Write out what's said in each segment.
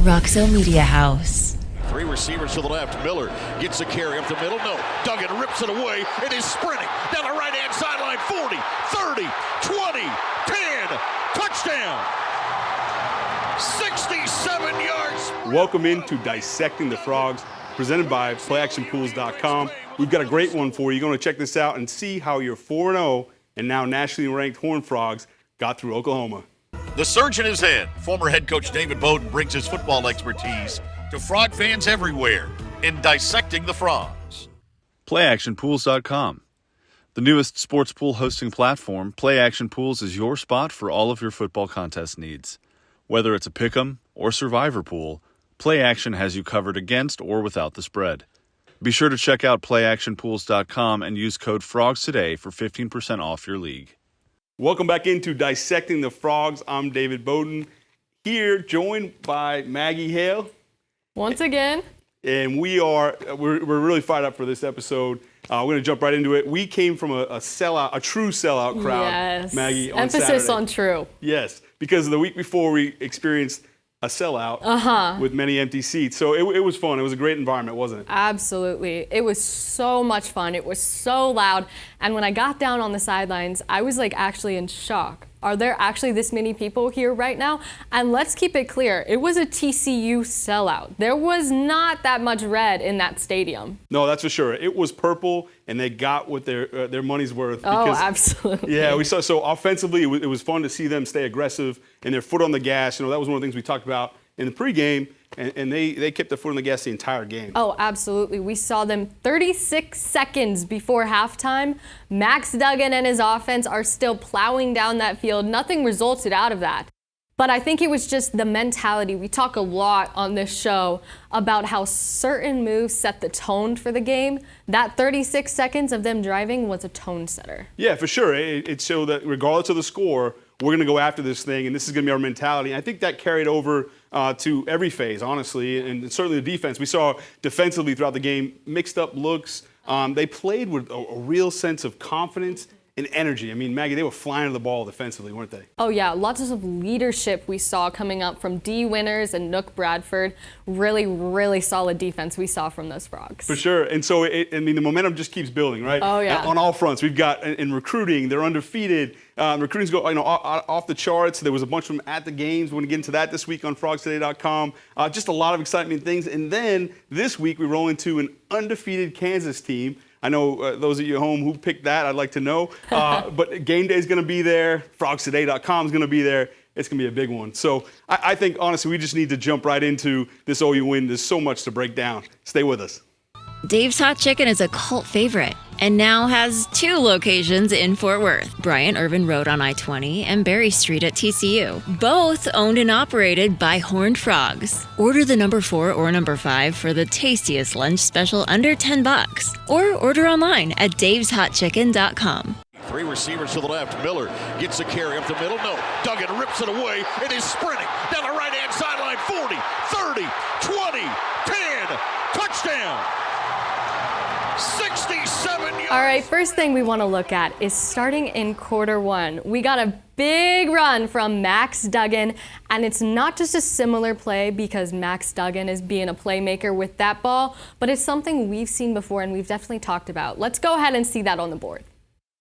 Roxo Media House. Three receivers to the left. Miller gets a carry up the middle. No. Duggan rips it away and is sprinting down the right-hand sideline. 40, 30, 20, 10. Touchdown. 67 yards. Welcome into Dissecting the Frogs, presented by PlayActionPools.com. We've got a great one for you. You're going to check this out and see how your 4-0 and now nationally ranked Horned Frogs got through Oklahoma. The surge in his head. Former head coach David Beaudin brings his football expertise to Frog fans everywhere in Dissecting the Frogs. PlayActionPools.com. The newest sports pool hosting platform, Play Action Pools is your spot for all of your football contest needs. Whether it's a pick'em or survivor pool, Play Action has you covered against or without the spread. Be sure to check out PlayActionPools.com and use code FROGS today for 15% off your league. Welcome back into Dissecting the Frogs. I'm David Beaudin, here joined by Maggie, Hale. Once again. And we're really fired up for this episode. We're going to jump right into it. We came from a true sellout crowd, yes. Maggie, on Emphasis Saturday. on true. Yes, because the week before we experienced a sellout with many empty seats. So it was fun. It was a great environment, wasn't it? Absolutely. It was so much fun. It was so loud. And when I got down on the sidelines, I was actually in shock. Are there actually this many people here right now? And let's keep it clear. It was a TCU sellout. There was not that much red in that stadium. No, that's for sure. It was purple, and they got what their money's worth. Oh, absolutely. Yeah, we saw. So offensively, it was fun to see them stay aggressive and their foot on the gas. That was one of the things we talked about in the pregame, and they kept their foot on the gas the entire game. Oh, absolutely. We saw them 36 seconds before halftime. Max Duggan and his offense are still plowing down that field. Nothing resulted out of that. But I think it was just the mentality. We talk a lot on this show about how certain moves set the tone for the game. That 36 seconds of them driving was a tone setter. Yeah, for sure. It showed that regardless of the score, we're going to go after this thing, and this is going to be our mentality. And I think that carried over to every phase, honestly, and certainly the defense. We saw defensively throughout the game mixed up looks. They played with a real sense of confidence and energy. I mean, Maggie, they were flying to the ball defensively, weren't they? Oh, yeah. Lots of leadership we saw coming up from D. Winters and Nook Bradford. Really, really solid defense we saw from those Frogs. For sure. And so, the momentum just keeps building, right? Oh, yeah. On all fronts. We've got, in recruiting, they're undefeated. Recruiting's off the charts. There was a bunch of them at the games. We're going to get into that this week on frogstoday.com. Just a lot of excitement things. And then this week, we roll into an undefeated Kansas team. I know those of you at home who picked that, I'd like to know. But game day is going to be there. Frogstoday.com is going to be there. It's going to be a big one. So I think, honestly, we just need to jump right into this OU win. There's so much to break down. Stay with us. Dave's Hot Chicken is a cult favorite and now has 2 locations in Fort Worth, Bryant Irvin Road on I-20 and Berry Street at TCU. Both owned and operated by Horned Frogs. Order the number 4 or number 5 for the tastiest lunch special under $10. Or order online at daveshotchicken.com. Three receivers to the left. Miller gets a carry up the middle. No. Duggan rips it away and is sprinting down the right-hand sideline. 40, 30, 20, 10. Touchdown. 67 yards. All right, first thing we want to look at is starting in quarter 1. We got a big run from Max Duggan, and it's not just a similar play because Max Duggan is being a playmaker with that ball, but it's something we've seen before and we've definitely talked about. Let's go ahead and see that on the board.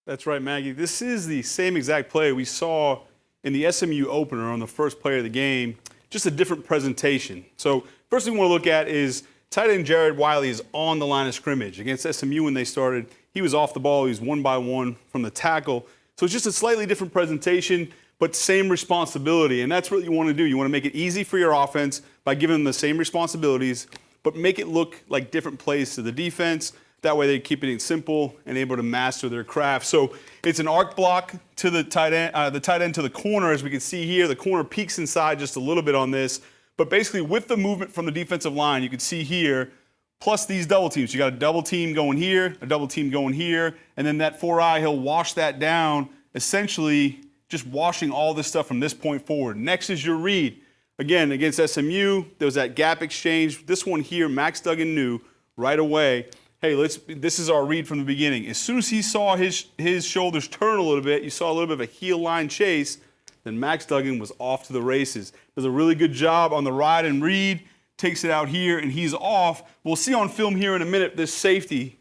That's right, Maggie. This is the same exact play we saw in the SMU opener on the first play of the game, just a different presentation. So first thing we want to look at is tight end Jared Wiley is on the line of scrimmage. Against SMU when they started, he was off the ball. He was 1-by-1 from the tackle. So it's just a slightly different presentation, but same responsibility. And that's what you want to do. You want to make it easy for your offense by giving them the same responsibilities, but make it look like different plays to the defense. That way they keep it simple and able to master their craft. So it's an arc block to the tight end to the corner, as we can see here. The corner peeks inside just a little bit on this. But basically, with the movement from the defensive line, you can see here, plus these double teams. You got a double team going here, a double team going here, and then that 4-eye, he'll wash that down, essentially just washing all this stuff from this point forward. Next is your read. Again, against SMU, there was that gap exchange. This one here, Max Duggan knew right away, hey, this is our read from the beginning. As soon as he saw his shoulders turn a little bit, you saw a little bit of a heel line chase. then Max Duggan was off to the races. Does a really good job on the ride and read, takes it out here, and he's off. We'll see on film here in a minute this safety.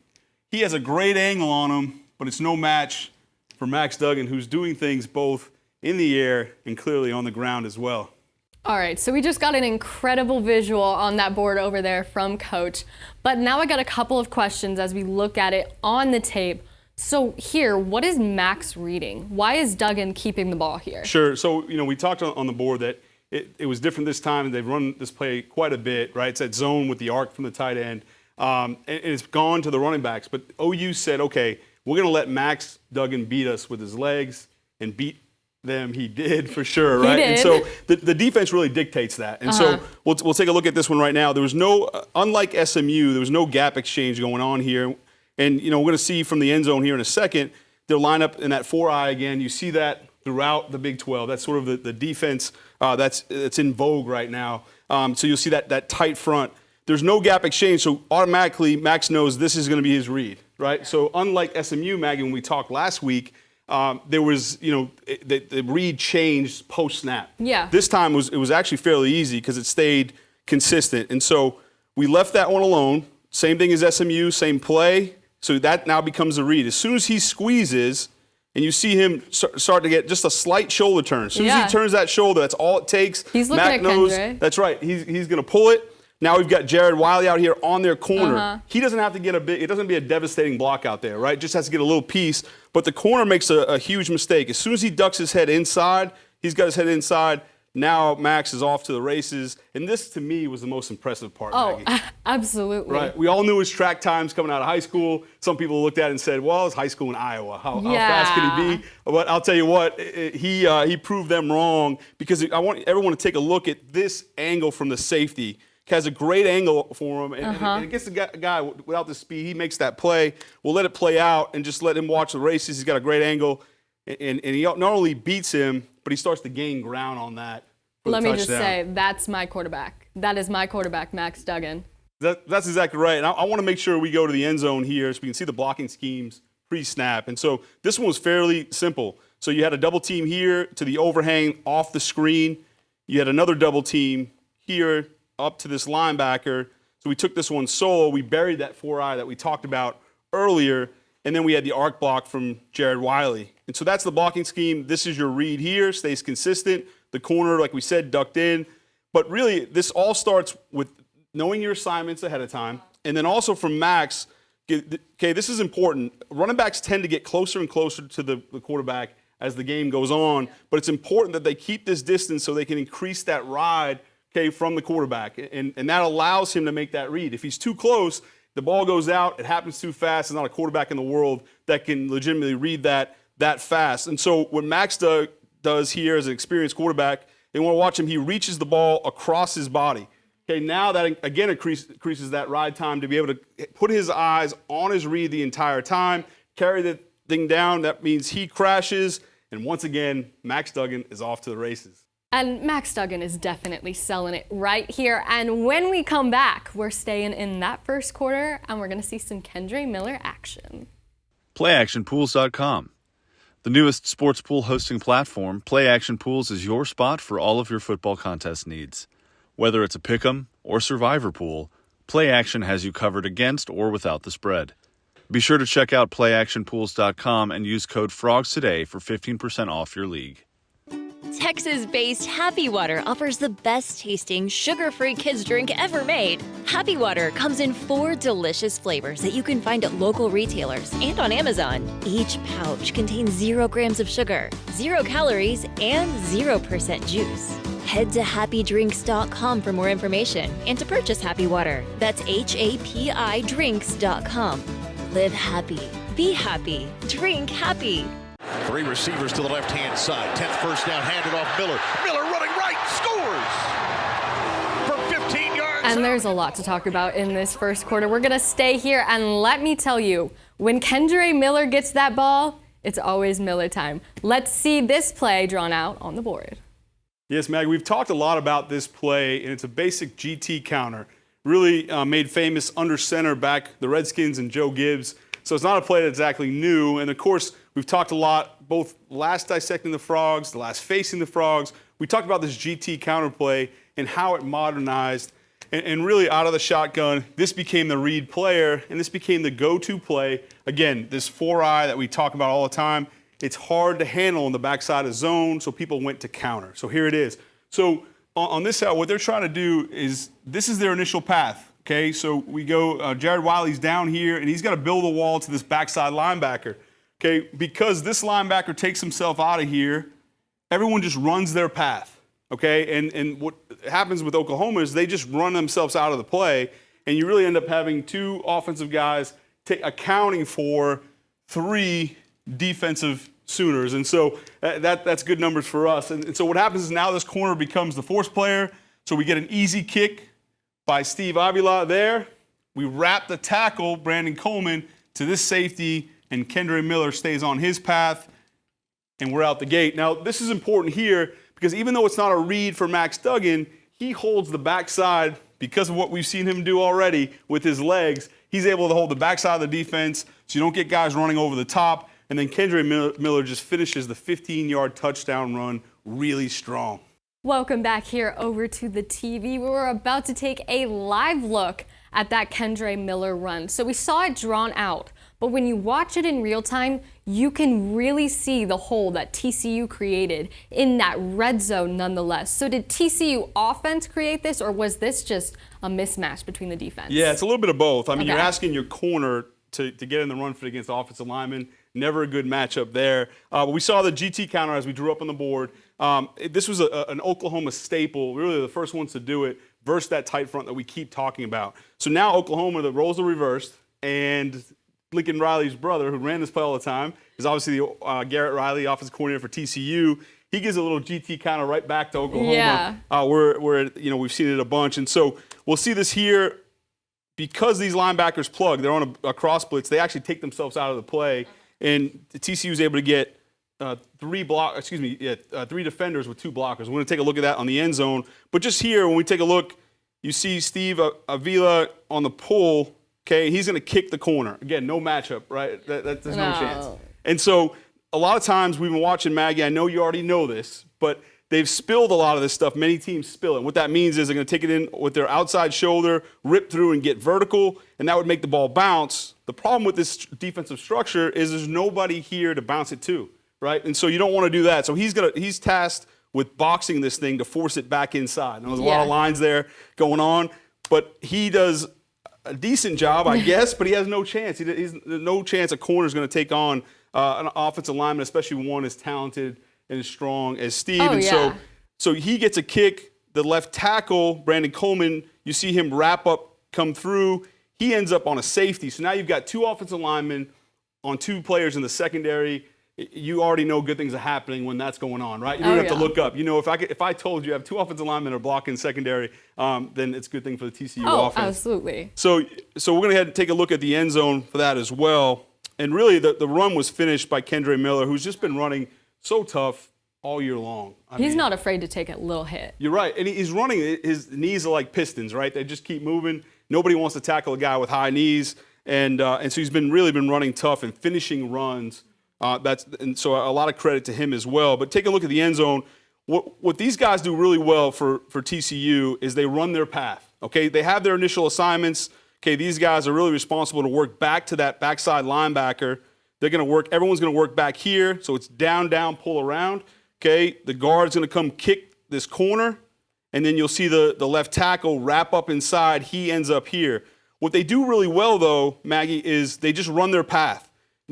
He has a great angle on him, but it's no match for Max Duggan, who's doing things both in the air and clearly on the ground as well. All right, so we just got an incredible visual on that board over there from Coach. But now I got a couple of questions as we look at it on the tape. So here, what is Max reading? Why is Duggan keeping the ball here? Sure. So, we talked on the board that it was different this time. They've run this play quite a bit, right? It's that zone with the arc from the tight end. And it's gone to the running backs. But OU said, okay, we're going to let Max Duggan beat us with his legs and beat them. He did for sure, right? He did. And so the defense really dictates that. And so we'll take a look at this one right now. There was no, unlike SMU, there was no gap exchange going on here. And, we're going to see from the end zone here in a second, they'll line up in that 4-eye again. You see that throughout the Big 12. That's sort of the defense that's in vogue right now. So you'll see that tight front. There's no gap exchange, so automatically Max knows this is going to be his read, right? So unlike SMU, Maggie, when we talked last week, there was, the read changed post-snap. Yeah. This time it was actually fairly easy because it stayed consistent. And so we left that one alone. Same thing as SMU, same play. So that now becomes the read. As soon as he squeezes and you see him start to get just a slight shoulder turn. As soon as he turns that shoulder, that's all it takes. He's looking Mac at knows. Kendra. That's right. He's going to pull it. Now we've got Jared Wiley out here on their corner. He doesn't have to get it doesn't be a devastating block out there, right? Just has to get a little piece. But the corner makes a huge mistake. As soon as he ducks his head inside, he's got his head inside. Now Max is off to the races. And this, to me, was the most impressive part, Maggie. Absolutely. Right. We all knew his track times coming out of high school. Some people looked at it and said, well, it's high school in Iowa. How fast can he be? But I'll tell you what, he proved them wrong because I want everyone to take a look at this angle from the safety. Has a great angle for him, and it gets the guy without the speed. He makes that play. We'll let it play out and just let him watch the races. He's got a great angle, and he not only beats him, but he starts to gain ground on that. Let me just say, that's my quarterback. That is my quarterback, Max Duggan. That's exactly right. And I want to make sure we go to the end zone here so we can see the blocking schemes pre-snap. And so this one was fairly simple. So you had a double team here to the overhang off the screen. You had another double team here up to this linebacker. So we took this one solo. We buried that 4-eye that we talked about earlier. And then we had the arc block from Jared Wiley. And so that's the blocking scheme. This is your read here. Stays consistent. The corner, like we said, ducked in. But really, this all starts with knowing your assignments ahead of time. And then also from Max, okay, this is important. Running backs tend to get closer and closer to the quarterback as the game goes on. But it's important that they keep this distance so they can increase that ride, okay, from the quarterback. And that allows him to make that read. If he's too close, the ball goes out, it happens too fast. There's not a quarterback in the world that can legitimately read that fast. And so what Max does here as an experienced quarterback, they want to watch him. He reaches the ball across his body. Okay, now that again increases that ride time to be able to put his eyes on his read the entire time, carry the thing down. That means he crashes, and once again, Max Duggan is off to the races. And Max Duggan is definitely selling it right here. And when we come back, we're staying in that first quarter, and we're going to see some Kendre Miller action. PlayActionPools.com. The newest sports pool hosting platform, Play Action Pools is your spot for all of your football contest needs. Whether it's a pick'em or survivor pool, Play Action has you covered against or without the spread. Be sure to check out PlayActionPools.com and use code FROGS today for 15% off your league. Texas-based Happy Water offers the best-tasting, sugar-free kids drink ever made. Happy Water comes in 4 delicious flavors that you can find at local retailers and on Amazon. Each pouch contains 0 grams of sugar, 0 calories, and 0% juice. Head to happydrinks.com for more information and to purchase Happy Water. That's HAPIdrinks.com. Live happy, be happy, drink happy. 3 receivers to the left-hand side. 10th first down, handed off Miller. Miller running right, scores from 15 yards. And there's a lot to talk about in this first quarter. We're going to stay here, and let me tell you, when Kendre Miller gets that ball, it's always Miller time. Let's see this play drawn out on the board. Yes, Maggie, we've talked a lot about this play, and it's a basic GT counter. Really made famous under center back the Redskins and Joe Gibbs. So it's not a play that's exactly new. And, of course, we've talked a lot both last Dissecting the Frogs, the last Facing the Frogs. We talked about this GT counterplay and how it modernized. And really, out of the shotgun, this became the read player, and this became the go-to play. Again, this 4-eye that we talk about all the time, it's hard to handle on the backside of zone, so people went to counter. So here it is. So on this side, what they're trying to do is, this is their initial path, okay? So we go, Jared Wiley's down here, and he's got to build a wall to this backside linebacker, okay? Because this linebacker takes himself out of here, everyone just runs their path. Okay, and what happens with Oklahoma is they just run themselves out of the play, and you really end up having 2 offensive guys accounting for 3 defensive Sooners. And so that's good numbers for us. And so what happens is now this corner becomes the force player. So we get an easy kick by Steve Avila there. We wrap the tackle, Brandon Coleman, to this safety, and Kendre Miller stays on his path, and we're out the gate. Now, this is important here, because even though it's not a read for Max Duggan, he holds the backside because of what we've seen him do already with his legs. He's able to hold the backside of the defense so you don't get guys running over the top. And then Kendre Miller just finishes the 15-yard touchdown run really strong. Welcome back here over to the TV. We're about to take a live look at that Kendre Miller run. So we saw it drawn out, but when you watch it in real time, you can really see the hole that TCU created in that red zone nonetheless. So did TCU offense create this, or was this just a mismatch between the defense? Yeah, it's a little bit of both. I mean, Okay. You're asking your corner to get in the run fit against the offensive lineman. Never a good matchup there. But we saw the GT counter as we drew up on the board. This was an Oklahoma staple, really the first ones to do it, versus that tight front that we keep talking about. So now Oklahoma, the roles are reversed, and Lincoln Riley's brother, who ran this play all the time, is obviously Garrett Riley, offensive coordinator for TCU. He gives a little GT counter right back to Oklahoma. Yeah. Where we've seen it a bunch. And so we'll see this here. Because these linebackers plug, they're on a cross blitz, they actually take themselves out of the play. And the TCU is able to get 3 defenders with 2 blockers. We're going to take a look at that on the end zone. But just here, when we take a look, you see Steve Avila on the pull. Okay, he's going to kick the corner. Again, no matchup, right? There's no chance. And so a lot of times we've been watching Maggie. I know you already know this, but they've spilled a lot of this stuff. Many teams spill it. What that means is they're going to take it in with their outside shoulder, rip through and get vertical, and that would make the ball bounce. The problem with this defensive structure is there's nobody here to bounce it to, right? And so you don't want to do that. So he's tasked with boxing this thing to force it back inside. And there's a lot of lines there going on, but he does a decent job, I guess, but he has no chance. There's no chance a corner is going to take on an offensive lineman, especially one as talented and as strong as Steve. So he gets a kick. The left tackle, Brandon Coleman, you see him wrap up, come through. He ends up on a safety. So now you've got 2 offensive linemen on 2 players in the secondary. You already know good things are happening when that's going on, right? You don't have to look up. You know, if I told you have 2 offensive linemen are blocking secondary, then it's a good thing for the TCU offense. Oh, absolutely. So we're going to head and take a look at the end zone for that as well. And really, the run was finished by Kendre Miller, who's just been running so tough all year long. He's not afraid to take a little hit. You're right. And he's running. His knees are like pistons, right? They just keep moving. Nobody wants to tackle a guy with high knees. And so he's really been running tough and finishing runs. And so a lot of credit to him as well. But take a look at the end zone. What these guys do really well for TCU is they run their path. Okay, they have their initial assignments. Okay, these guys are really responsible to work back to that backside linebacker. They're going to work. Everyone's going to work back here. So it's down, pull around. Okay, the guard's going to come kick this corner, and then you'll see the left tackle wrap up inside. He ends up here. What they do really well, though, Maggie, is they just run their path.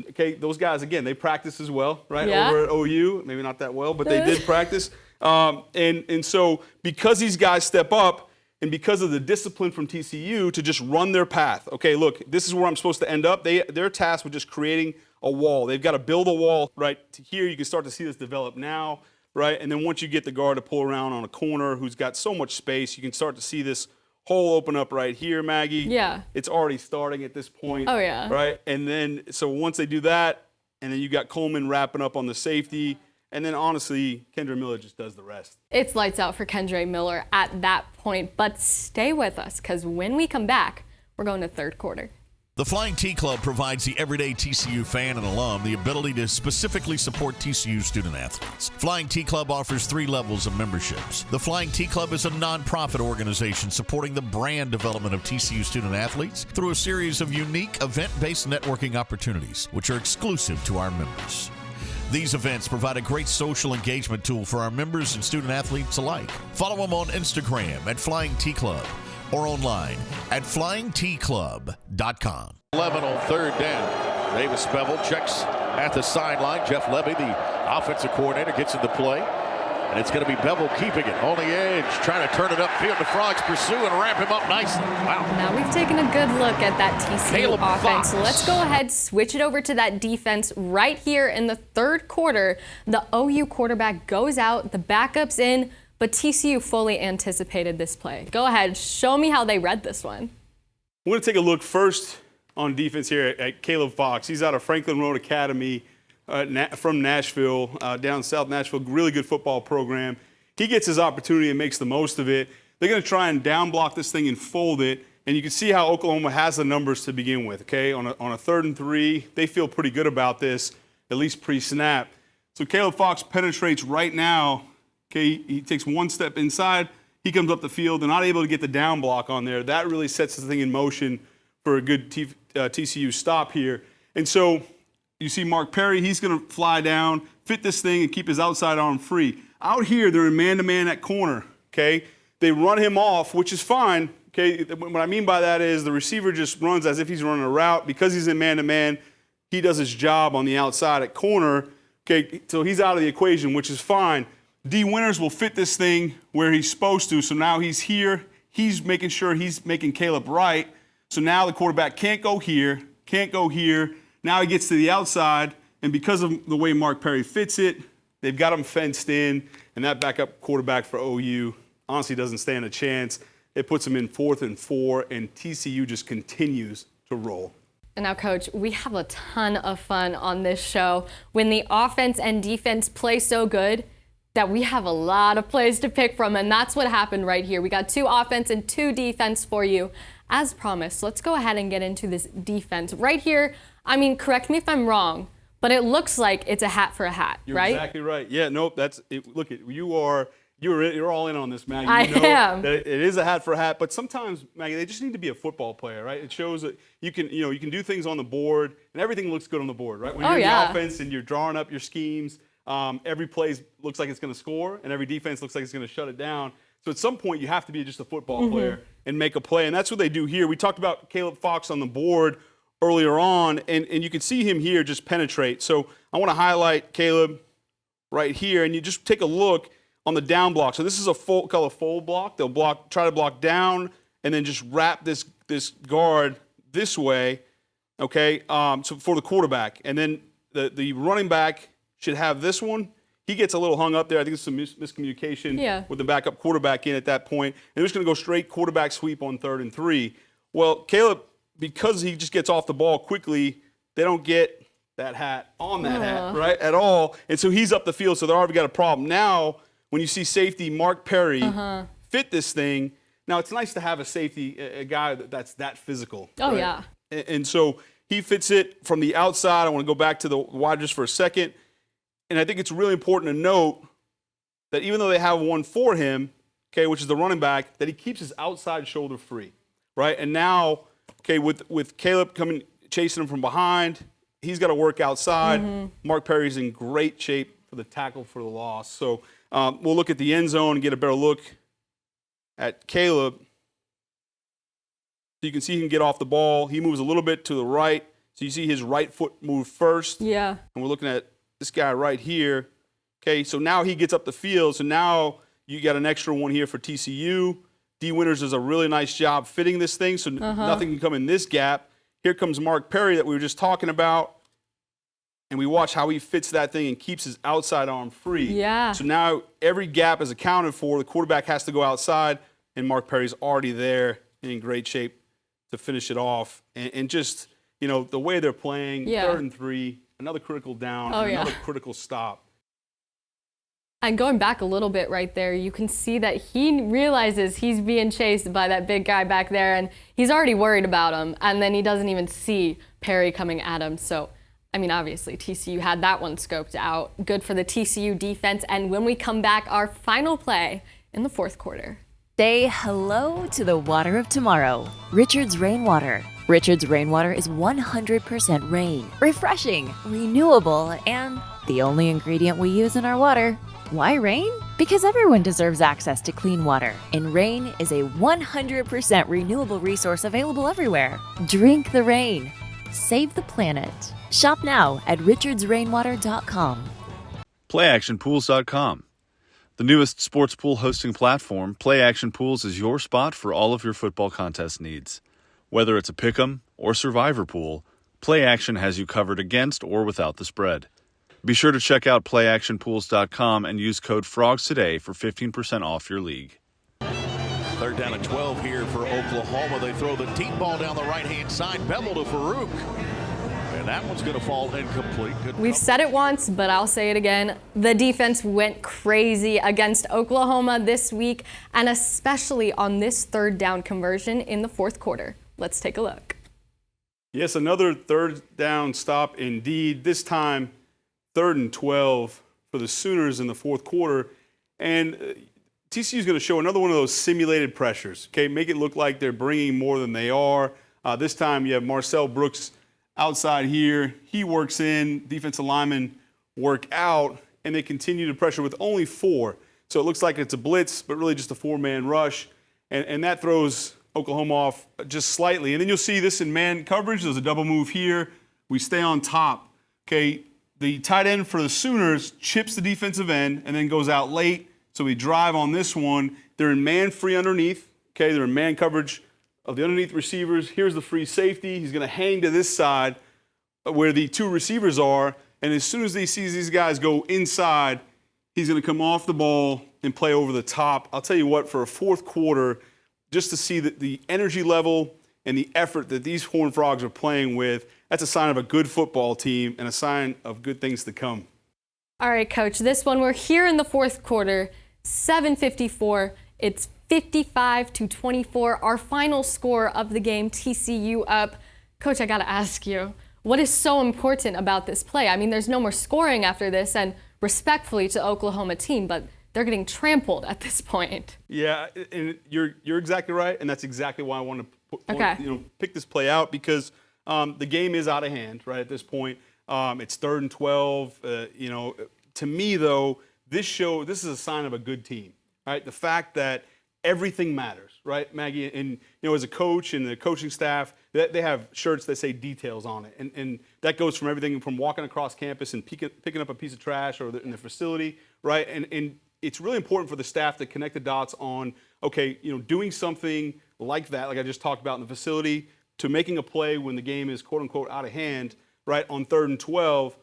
Okay, those guys, again, they practice as well, right? Yeah. Over at OU, maybe not that well, but they did practice. And so because these guys step up and because of the discipline from TCU to just run their path, okay, look, this is where I'm supposed to end up. They're tasked with just creating a wall. They've got to build a wall right to here. You can start to see this develop now, right? And then once you get the guard to pull around on a corner who's got so much space, you can start to see this hole open up right here, Maggie. Yeah. It's already starting at this point. Oh, yeah. Right? And then, so once they do that, and then you got Coleman wrapping up on the safety, and then honestly, Kendre Miller just does the rest. It's lights out for Kendre Miller at that point, but stay with us because when we come back, we're going to third quarter. The Flying T Club provides the everyday TCU fan and alum the ability to specifically support TCU student athletes. Flying T Club offers 3 levels of memberships. The Flying T Club is a nonprofit organization supporting the brand development of TCU student athletes through a series of unique event-based networking opportunities, which are exclusive to our members. These events provide a great social engagement tool for our members and student athletes alike. Follow them on Instagram at Flying T Club or online at flyingtclub.com. 11 on 3rd down. Davis Bevel checks at the sideline. Jeff Levy, the offensive coordinator, gets into play. And it's going to be Bevel keeping it on the edge, trying to turn it upfield. The Frogs pursue and ramp him up nicely. Wow. Now we've taken a good look at that TCU offense. So let's go ahead, switch it over to that defense right here in the 3rd quarter. The OU quarterback goes out, the backup's in, but TCU fully anticipated this play. Go ahead, show me how they read this one. We're going to take a look first on defense here at Caleb Fox. He's out of Franklin Road Academy from Nashville, down South Nashville. Really good football program. He gets his opportunity and makes the most of it. They're going to try and down block this thing and fold it. And you can see how Oklahoma has the numbers to begin with, okay? On a 3rd and 3, they feel pretty good about this, at least pre-snap. So Caleb Fox penetrates right now. Okay, he takes one step inside. He comes up the field and not able to get the down block on there. That really sets the thing in motion for a good TCU stop here. And so you see Mark Perry, he's going to fly down, fit this thing, and keep his outside arm free. Out here, they're in man-to-man at corner, okay? They run him off, which is fine, okay? What I mean by that is the receiver just runs as if he's running a route. Because he's in man-to-man, he does his job on the outside at corner, okay? So he's out of the equation, which is fine. D. Winters will fit this thing where he's supposed to, so now he's here. He's making sure he's making Caleb right. So now the quarterback can't go here, can't go here. Now he gets to the outside, and because of the way Mark Perry fits it, they've got him fenced in, and that backup quarterback for OU honestly doesn't stand a chance. It puts him in 4th and 4, and TCU just continues to roll. And now, Coach, we have a ton of fun on this show when the offense and defense play so good that we have a lot of plays to pick from, and that's what happened right here. We got 2 offense and 2 defense for you. As promised, let's go ahead and get into this defense. Right here, I mean, correct me if I'm wrong, but it looks like it's a hat for a hat, right? You're exactly right. Yeah, nope, that's it. Look, you're all in on this, Maggie. I am. That it is a hat for a hat, but sometimes, Maggie, they just need to be a football player, right? It shows that you can do things on the board, and everything looks good on the board, right? When you're in the offense and you're drawing up your schemes, every play looks like it's going to score, and every defense looks like it's going to shut it down. So at some point, you have to be just a football player and make a play, and that's what they do here. We talked about Caleb Fox on the board earlier on, and you can see him here just penetrate. So I want to highlight Caleb right here, and you just take a look on the down block. So this is a fold block. They'll try to block down, and then just wrap this guard this way, okay, so for the quarterback. And then the running back should have this one. He gets a little hung up there. I think it's some miscommunication with the backup quarterback in at that point. And they're just going to go straight quarterback sweep on 3rd and 3. Well, Caleb, because he just gets off the ball quickly, they don't get that hat on that hat, right, at all. And so he's up the field, so they've already got a problem. Now, when you see safety Mark Perry fit this thing, now it's nice to have a safety, a guy that's that physical. Oh, right? yeah. And so he fits it from the outside. I want to go back to the wide just for a second. And I think it's really important to note that even though they have one for him, okay, which is the running back, that he keeps his outside shoulder free, right? And now, okay, with Caleb coming, chasing him from behind, he's got to work outside. Mark Perry's in great shape for the tackle for the loss. So we'll look at the end zone and get a better look at Caleb. So you can see he can get off the ball. He moves a little bit to the right. So you see his right foot move first. Yeah. And we're looking at this guy right here. Okay, so now he gets up the field. So now you got an extra one here for TCU. D. Winters does a really nice job fitting this thing, so nothing can come in this gap. Here comes Mark Perry that we were just talking about. And we watch how he fits that thing and keeps his outside arm free. Yeah. So now every gap is accounted for. The quarterback has to go outside, and Mark Perry's already there and in great shape to finish it off. And just, the way they're playing, 3rd and 3, another critical down, another critical stop. And going back a little bit right there, you can see that he realizes he's being chased by that big guy back there, and he's already worried about him, and then he doesn't even see Perry coming at him. So, I mean, obviously, TCU had that one scoped out. Good for the TCU defense. And when we come back, our final play in the fourth quarter. Say hello to the water of tomorrow. Richard's Rainwater. Richard's Rainwater is 100% rain, refreshing, renewable, and the only ingredient we use in our water. Why rain? Because everyone deserves access to clean water, and rain is a 100% renewable resource available everywhere. Drink the rain. Save the planet. Shop now at richardsrainwater.com. PlayActionPools.com. The newest sports pool hosting platform, Play Action Pools is your spot for all of your football contest needs. Whether it's a pick'em or survivor pool, Play Action has you covered against or without the spread. Be sure to check out PlayActionPools.com and use code FROGS today for 15% off your league. 3rd down and 12 here for Oklahoma. They throw the deep ball down the right-hand side. Bevel to Farouk. And that one's going to fall incomplete. We've said it once, but I'll say it again. The defense went crazy against Oklahoma this week, and especially on this 3rd down conversion in the fourth quarter. Let's take a look. Yes, another 3rd down stop indeed. This time, 3rd and 12 for the Sooners in the fourth quarter. And TCU is going to show another one of those simulated pressures. Okay, make it look like they're bringing more than they are. This time you have Marcel Brooks outside here. He works in, defensive linemen work out, and they continue to pressure with only 4. So it looks like it's a blitz, but really just a 4-man rush. And that throws Oklahoma off just slightly. And then you'll see this in man coverage. There's a double move here. We stay on top. Okay, the tight end for the Sooners chips the defensive end and then goes out late. So we drive on this one. They're in man free underneath. Okay, they're in man coverage of the underneath receivers. Here's the free safety. He's going to hang to this side where the 2 receivers are. And as soon as he sees these guys go inside, he's going to come off the ball and play over the top. I'll tell you what, for a fourth quarter, just to see the energy level and the effort that these Horned Frogs are playing with, that's a sign of a good football team and a sign of good things to come. All right, Coach, this one, we're here in the fourth quarter, 7:54. It's 55-24, our final score of the game, TCU up. Coach, I got to ask you, what is so important about this play? I mean, there's no more scoring after this, and respectfully to Oklahoma team, but they're getting trampled at this point. Yeah, and you're exactly right, and that's exactly why I want to pick this play out, because the game is out of hand right at this point. It's 3rd and 12. To me though, this is a sign of a good team. Right, the fact that everything matters, right, Maggie? And as a coach and the coaching staff, they have shirts that say details on it, and that goes from everything from walking across campus and picking up a piece of trash or in the facility, right? And it's really important for the staff to connect the dots on, doing something like that, like I just talked about in the facility, to making a play when the game is quote unquote out of hand, right, on 3rd and 12,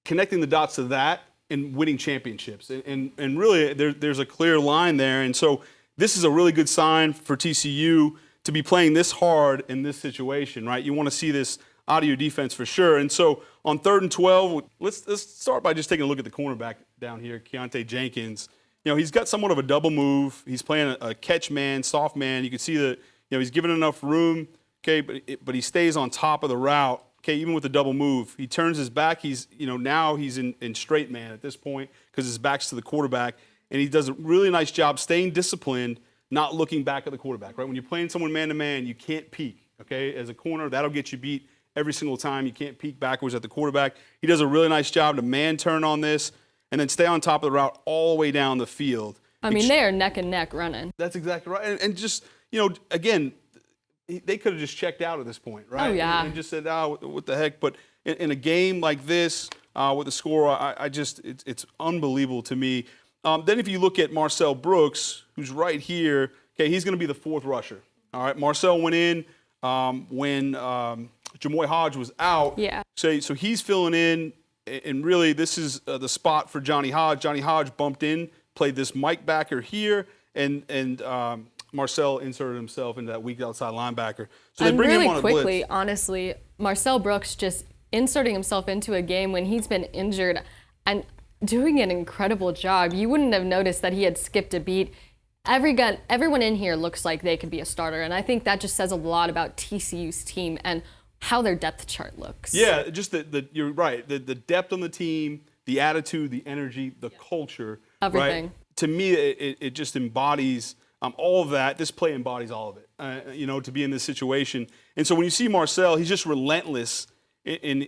connecting the dots to that and winning championships. And really, there's a clear line there. And so this is a really good sign for TCU to be playing this hard in this situation, right? You want to see this out of your defense for sure. And so on 3rd and 12, let's start by just taking a look at the cornerback down here, Keontae Jenkins. He's got somewhat of a double move. He's playing a catch man, soft man. You can see that, he's given enough room, okay, but he stays on top of the route. Okay, even with the double move, he turns his back. He's, now he's in straight man at this point because his back's to the quarterback, and he does a really nice job staying disciplined, not looking back at the quarterback, right? When you're playing someone man-to-man, you can't peek, okay? As a corner, that'll get you beat every single time. You can't peek backwards at the quarterback. He does a really nice job to man turn on this and then stay on top of the route all the way down the field. I mean, they are neck and neck running. That's exactly right. And just, again, they could have just checked out at this point, right? Oh, yeah. And just said, what the heck? But in a game like this, with the score, it's unbelievable to me. Then if you look at Marcel Brooks, who's right here, okay, he's going to be the 4th rusher. All right, Marcel went in when Jamoy Hodge was out. Yeah. So he's filling in, and really this is the spot for Johnny Hodge. Johnny Hodge bumped in, played this Mike backer here, and Marcel inserted himself into that weak outside linebacker. So they bring him on a blitz. Quickly, honestly, Marcel Brooks just inserting himself into a game when he's been injured. And doing an incredible job. You wouldn't have noticed that he had skipped a beat. Everyone in here looks like they could be a starter, and I think that just says a lot about TCU's team and how their depth chart looks. Yeah, just you're right. The depth on the team, the attitude, the energy, the culture. Everything. Right? To me, it just embodies all of that. This play embodies all of it, to be in this situation. And so when you see Marcel, he's just relentless in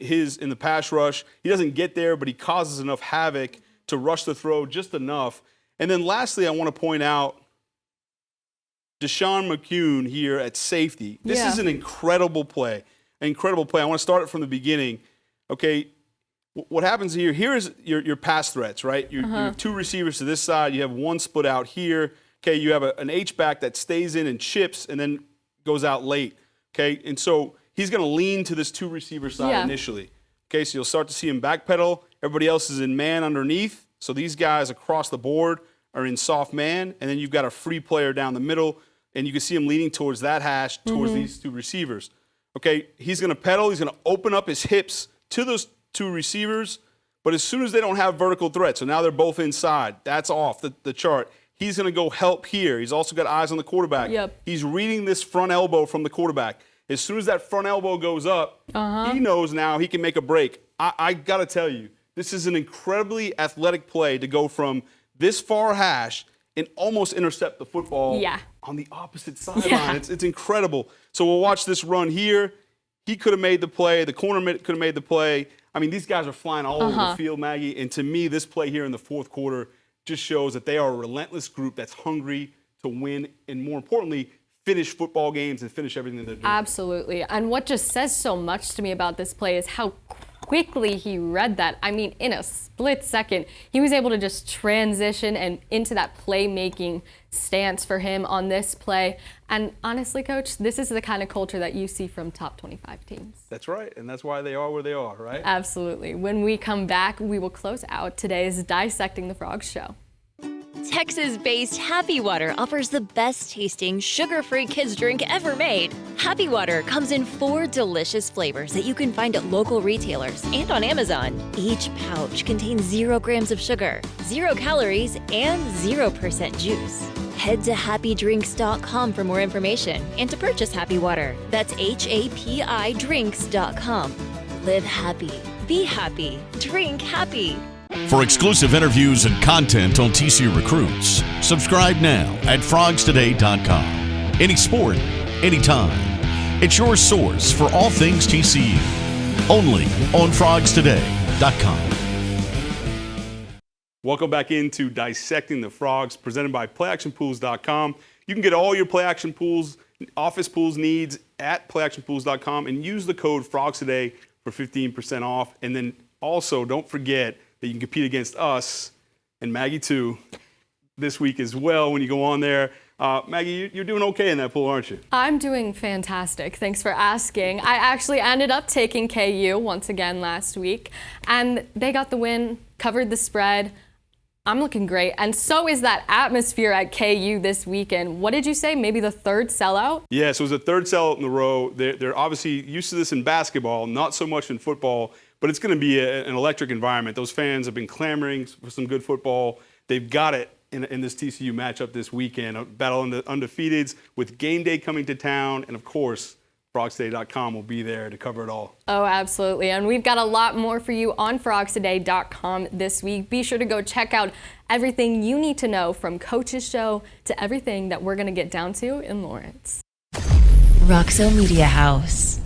the pass rush. He doesn't get there, but he causes enough havoc to rush the throw just enough. And then lastly, I want to point out Deshaun McCune here at safety. This is an incredible play. An incredible play. I want to start it from the beginning. Okay, what happens here? Here is your pass threats, right? You have two receivers to this side. You have one split out here. Okay, you have an H-back that stays in and chips and then goes out late. Okay, and so he's going to lean to this two receiver side initially. Okay, so you'll start to see him backpedal. Everybody else is in man underneath. So these guys across the board are in soft man, and then you've got a free player down the middle, and you can see him leaning towards that hash, towards these two receivers. Okay, he's going to pedal. He's going to open up his hips to those two receivers, but as soon as they don't have vertical threat, so now they're both inside, that's off the chart. He's going to go help here. He's also got eyes on the quarterback. Yep. He's reading this front elbow from the quarterback. As soon as that front elbow goes up, he knows now he can make a break. I got to tell you, this is an incredibly athletic play to go from this far hash and almost intercept the football on the opposite sideline. Yeah. It's incredible. So we'll watch this run here. He could have made the play. The corner could have made the play. I mean, these guys are flying all over the field, Maggie. And to me, this play here in the fourth quarter just shows that they are a relentless group that's hungry to win and, more importantly, finish football games and finish everything that they're doing. Absolutely. And what just says so much to me about this play is how quickly he read that. I mean, in a split second, he was able to just transition and into that playmaking stance for him on this play. And honestly, Coach, this is the kind of culture that you see from top 25 teams. That's right, and that's why they are where they are, right? Absolutely. When we come back, we will close out today's Dissecting the Frogs show. Texas-based Happy Water offers the best-tasting, sugar-free kids drink ever made. Happy Water comes in 4 delicious flavors that you can find at local retailers and on Amazon. Each pouch contains 0 grams of sugar, 0 calories, and 0% juice. Head to happydrinks.com for more information and to purchase Happy Water. That's HAPI drinks.com. Live happy, be happy, drink happy. For exclusive interviews and content on TCU recruits, subscribe now at frogstoday.com. Any sport, anytime. It's your source for all things TCU. Only on frogstoday.com. Welcome back into Dissecting the Frogs, presented by playactionpools.com. You can get all your play action pools, office pools needs at playactionpools.com and use the code FROGSTODAY for 15% off. And then also don't forget that you can compete against us and Maggie too this week as well when you go on there. Maggie, you're doing okay in that pool, aren't you? I'm doing fantastic. Thanks for asking. I actually ended up taking KU once again last week, and they got the win, covered the spread. I'm looking great, and so is that atmosphere at KU this weekend. What did you say, maybe the 3rd sellout? Yes, it was the 3rd sellout in a row. They're obviously used to this in basketball, not so much in football, but it's going to be an electric environment. Those fans have been clamoring for some good football. They've got it in this TCU matchup this weekend, a battle of the undefeateds with game day coming to town, and of course, frogstoday.com will be there to cover it all. Oh, absolutely. And we've got a lot more for you on frogstoday.com this week. Be sure to go check out everything you need to know from Coach's Show to everything that we're going to get down to in Lawrence. Roxo Media House.